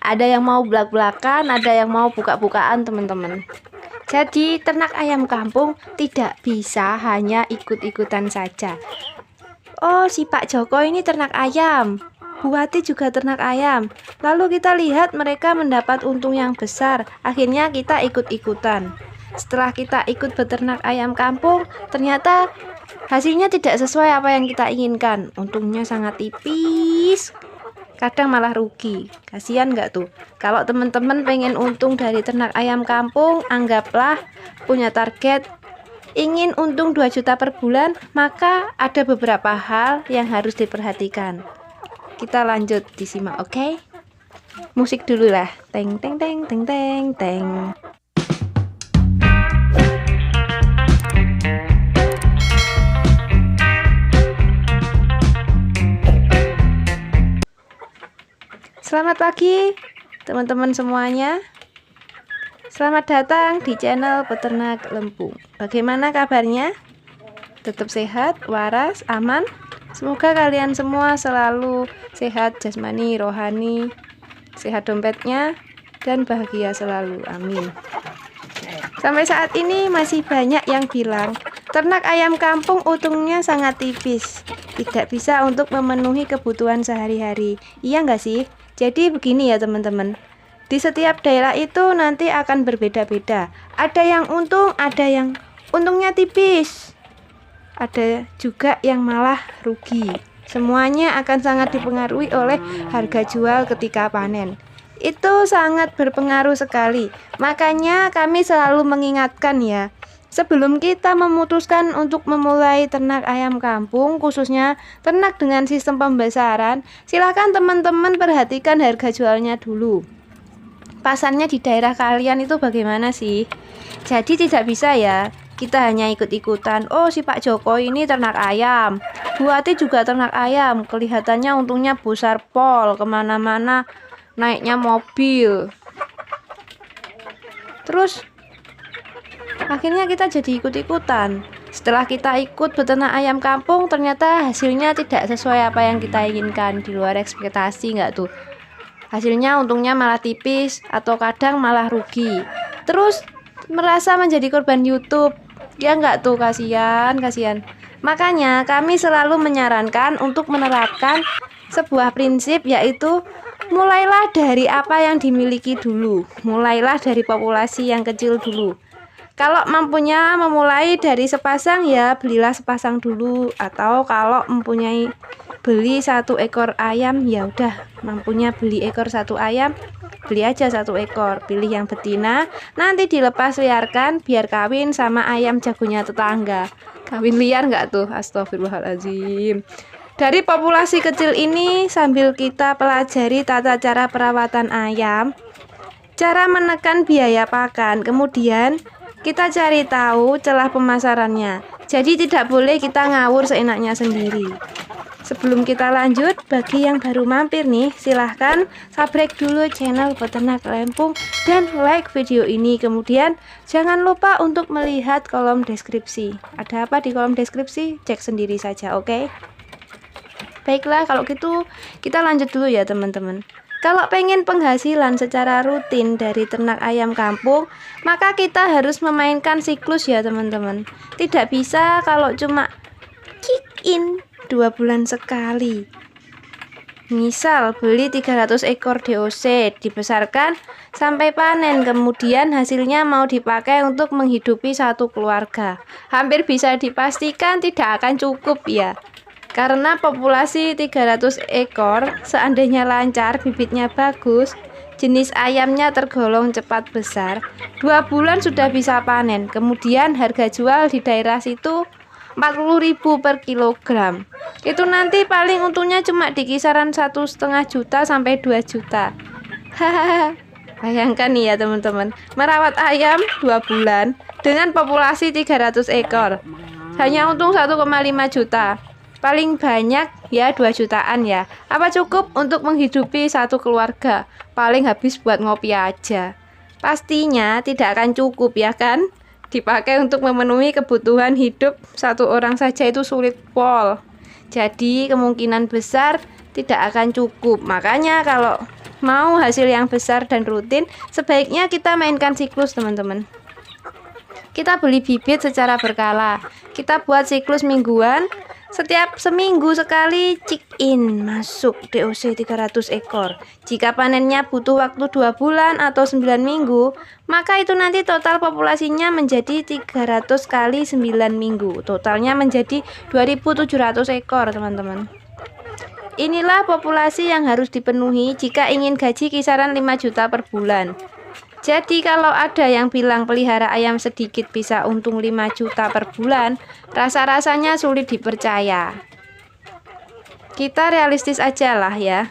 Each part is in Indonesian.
Ada yang mau belak-belakan, ada yang mau buka-bukaan teman-teman. Jadi ternak ayam kampung tidak bisa hanya ikut-ikutan saja. Oh, si Pak Joko ini ternak ayam, Bu Wati juga ternak ayam. Lalu kita lihat mereka mendapat untung yang besar. Akhirnya kita ikut-ikutan. Setelah kita ikut beternak ayam kampung, ternyata hasilnya tidak sesuai apa yang kita inginkan. Untungnya sangat tipis. Kadang malah rugi. Kasihan nggak tuh? Kalau teman-teman pengen untung dari ternak ayam kampung, anggaplah punya target ingin untung 2 juta per bulan, maka ada beberapa hal yang harus diperhatikan. Kita lanjut disimak, oke? Musik dulu lah. Teng teng teng teng teng teng. Selamat pagi teman-teman semuanya. Selamat datang di channel Peternak Lempung. Bagaimana kabarnya? Tetap sehat, waras, aman? Semoga kalian semua selalu sehat jasmani, rohani, sehat dompetnya, dan bahagia selalu. Amin. Sampai saat ini masih banyak yang bilang ternak ayam kampung untungnya sangat tipis, tidak bisa untuk memenuhi kebutuhan sehari-hari. Iya nggak sih? Jadi begini ya teman-teman, di setiap daerah itu nanti akan berbeda-beda. Ada yang untung, ada yang untungnya tipis, ada juga yang malah rugi. Semuanya akan sangat dipengaruhi oleh harga jual ketika panen. Itu sangat berpengaruh sekali. Makanya kami selalu mengingatkan ya, sebelum kita memutuskan untuk memulai ternak ayam kampung, khususnya ternak dengan sistem pembesaran, silakan teman-teman perhatikan harga jualnya dulu. Pasarnya di daerah kalian itu bagaimana sih? Jadi tidak bisa ya kita hanya ikut-ikutan. Oh, si Pak Joko ini ternak ayam, Bu Ati juga ternak ayam, kelihatannya untungnya besar pol, kemana-mana naiknya mobil. Terus akhirnya kita jadi ikut-ikutan. Setelah kita ikut beternak ayam kampung, ternyata hasilnya tidak sesuai apa yang kita inginkan, di luar ekspektasi nggak tuh? Hasilnya untungnya malah tipis atau kadang malah rugi. Terus merasa menjadi korban YouTube. Ya nggak tuh, kasihan. Makanya kami selalu menyarankan untuk menerapkan sebuah prinsip, yaitu mulailah dari apa yang dimiliki dulu. Mulailah dari populasi yang kecil dulu. Kalau mampunya memulai dari sepasang ya belilah sepasang dulu, atau kalau mempunyai beli 1 ekor ayam ya udah mampunya beli ekor 1 ayam, beli aja 1 ekor, pilih yang betina, nanti dilepas liarkan biar kawin sama ayam jagonya tetangga. Kawin liar nggak tuh? Astagfirullahaladzim. Dari populasi kecil ini sambil kita pelajari tata cara perawatan ayam, cara menekan biaya pakan, kemudian kita cari tahu celah pemasarannya. Jadi tidak boleh kita ngawur seenaknya sendiri. Sebelum kita lanjut, bagi yang baru mampir nih, silahkan subscribe dulu channel Peternak Lempung dan like video ini. Kemudian jangan lupa untuk melihat kolom deskripsi. Ada apa di kolom deskripsi? Cek sendiri saja, oke? Baiklah, kalau gitu kita lanjut dulu ya teman-teman. Kalau pengen penghasilan secara rutin dari ternak ayam kampung, maka kita harus memainkan siklus ya teman-teman. Tidak bisa kalau cuma kick in 2 bulan sekali. Misal beli 300 ekor DOC, dibesarkan sampai panen, kemudian hasilnya mau dipakai untuk menghidupi 1 keluarga. Hampir bisa dipastikan tidak akan cukup ya. Karena populasi 300 ekor, seandainya lancar, bibitnya bagus, jenis ayamnya tergolong cepat besar, 2 bulan sudah bisa panen. Kemudian harga jual di daerah situ 40.000 per kilogram. Itu nanti paling untungnya cuma di kisaran 1,5 juta sampai 2 juta. Hahaha. Bayangkan nih ya teman-teman, merawat ayam 2 bulan dengan populasi 300 ekor. Hanya untung 1,5 juta. Paling banyak ya 2 jutaan ya. Apa cukup untuk menghidupi 1 keluarga? Paling habis buat ngopi aja. Pastinya tidak akan cukup ya kan? Dipakai untuk memenuhi kebutuhan hidup 1 orang saja itu sulit pol. Jadi kemungkinan besar tidak akan cukup. Makanya kalau mau hasil yang besar dan rutin, sebaiknya kita mainkan siklus teman-teman. Kita beli bibit secara berkala. Kita buat siklus mingguan. Setiap seminggu sekali check in masuk DOC 300 ekor. Jika panennya butuh waktu 2 bulan atau 9 minggu, maka itu nanti total populasinya menjadi 300 kali 9 minggu. Totalnya menjadi 2.700 ekor, teman-teman. Inilah populasi yang harus dipenuhi jika ingin gaji kisaran 5 juta per bulan. Jadi kalau ada yang bilang pelihara ayam sedikit bisa untung 5 juta per bulan, rasa-rasanya sulit dipercaya. Kita realistis aja lah ya.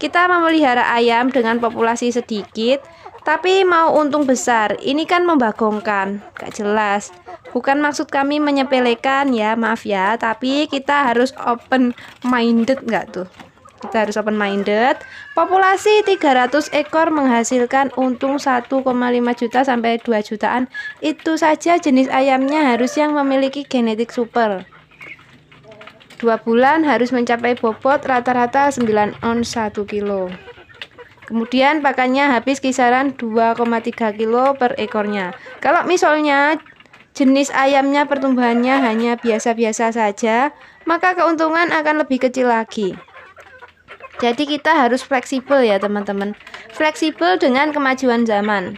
Kita memelihara ayam dengan populasi sedikit, tapi mau untung besar. Ini kan membagongkan, gak jelas. Bukan maksud kami menyepelekan ya, maaf ya. Tapi kita harus open minded gak tuh? Kita harus open minded. Populasi 300 ekor menghasilkan untung 1,5 juta sampai 2 jutaan. Itu saja jenis ayamnya harus yang memiliki genetik super. 2 bulan harus mencapai bobot rata-rata 9 ons 1 kilo. Kemudian pakannya habis kisaran 2,3 kilo per ekornya. Kalau misalnya jenis ayamnya pertumbuhannya hanya biasa-biasa saja, maka keuntungan akan lebih kecil lagi. Jadi kita harus fleksibel ya teman-teman. Fleksibel dengan kemajuan zaman.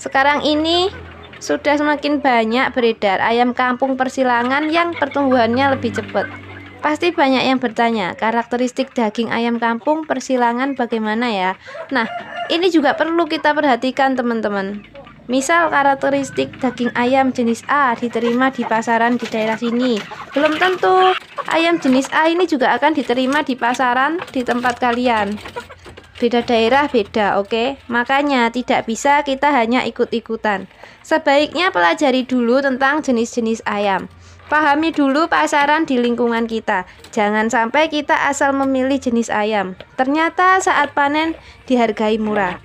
Sekarang ini sudah semakin banyak beredar ayam kampung persilangan yang pertumbuhannya lebih cepat. Pasti banyak yang bertanya, karakteristik daging ayam kampung persilangan bagaimana ya? Nah, ini juga perlu kita perhatikan teman-teman. Misal karakteristik daging ayam jenis A diterima di pasaran di daerah sini, belum tentu ayam jenis A ini juga akan diterima di pasaran di tempat kalian. Beda daerah beda, oke? Makanya tidak bisa kita hanya ikut-ikutan. Sebaiknya pelajari dulu tentang jenis-jenis ayam. Pahami dulu pasaran di lingkungan kita. Jangan sampai kita asal memilih jenis ayam. Ternyata saat panen dihargai murah.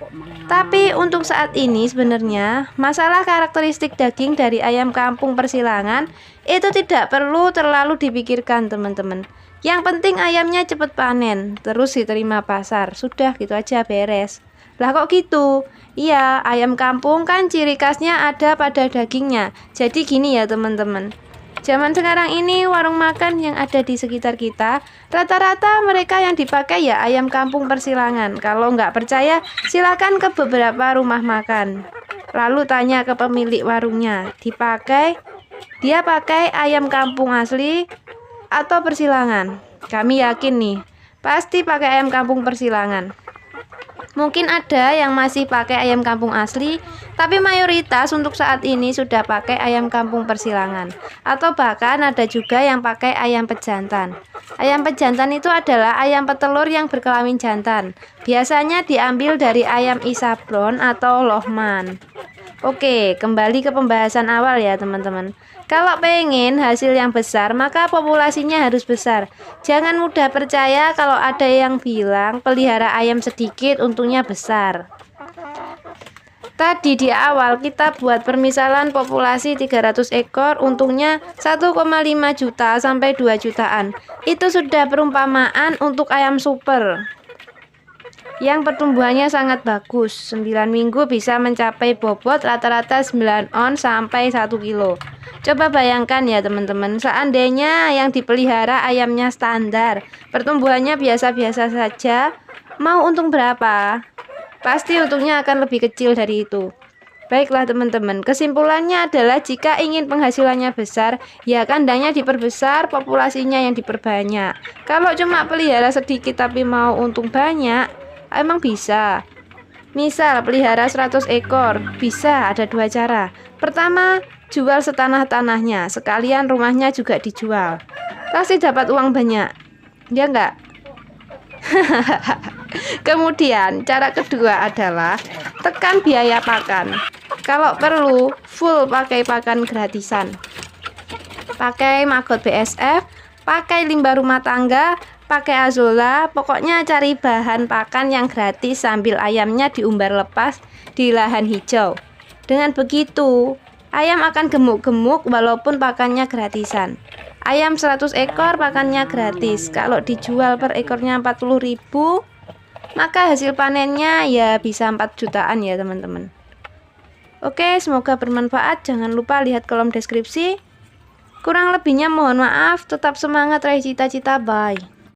Tapi untuk saat ini sebenarnya masalah karakteristik daging dari ayam kampung persilangan itu tidak perlu terlalu dipikirkan teman-teman. Yang penting ayamnya cepat panen, terus diterima pasar. Sudah gitu aja beres. Lah kok gitu? Iya, ayam kampung kan ciri khasnya ada pada dagingnya. Jadi gini ya teman-teman. Zaman sekarang ini warung makan yang ada di sekitar kita rata-rata mereka yang dipakai ya ayam kampung persilangan. Kalau nggak percaya silakan ke beberapa rumah makan. Lalu tanya ke pemilik warungnya, dia pakai ayam kampung asli atau persilangan? Kami yakin nih, pasti pakai ayam kampung persilangan. Mungkin ada yang masih pakai ayam kampung asli, tapi mayoritas untuk saat ini sudah pakai ayam kampung persilangan. Atau bahkan ada juga yang pakai ayam pejantan. Ayam pejantan itu adalah ayam petelur yang berkelamin jantan. Biasanya diambil dari ayam isabron atau lohman. Oke, kembali ke pembahasan awal ya teman-teman. Kalau pengen hasil yang besar, maka populasinya harus besar. Jangan mudah percaya kalau ada yang bilang pelihara ayam sedikit untungnya besar. Tadi di awal kita buat permisalan populasi 300 ekor untungnya 1,5 juta sampai 2 jutaan. Itu sudah perumpamaan untuk ayam super yang pertumbuhannya sangat bagus. 9 minggu bisa mencapai bobot rata-rata 9 ons sampai 1 kilo. Coba bayangkan ya teman-teman, seandainya yang dipelihara ayamnya standar, pertumbuhannya biasa-biasa saja, mau untung berapa? Pasti untungnya akan lebih kecil dari itu. Baiklah teman-teman, kesimpulannya adalah jika ingin penghasilannya besar, ya kandangnya diperbesar, populasinya yang diperbanyak. Kalau cuma pelihara sedikit tapi mau untung banyak, emang bisa. Misal pelihara 100 ekor, bisa ada 2 cara. Pertama, jual setanah-tanahnya, sekalian rumahnya juga dijual. Pasti dapat uang banyak, ya enggak? Kemudian cara kedua adalah tekan biaya pakan. Kalau perlu full pakai pakan gratisan. Pakai maggot BSF, pakai limbah rumah tangga, pakai azola, pokoknya cari bahan pakan yang gratis sambil ayamnya diumbar lepas di lahan hijau. Dengan begitu, ayam akan gemuk-gemuk walaupun pakannya gratisan. Ayam 100 ekor pakannya gratis. Kalau dijual per ekornya 40.000, maka hasil panennya ya bisa 4 jutaan ya teman-teman. Oke, semoga bermanfaat. Jangan lupa lihat kolom deskripsi. Kurang lebihnya mohon maaf. Tetap semangat raih cita-cita. Bye.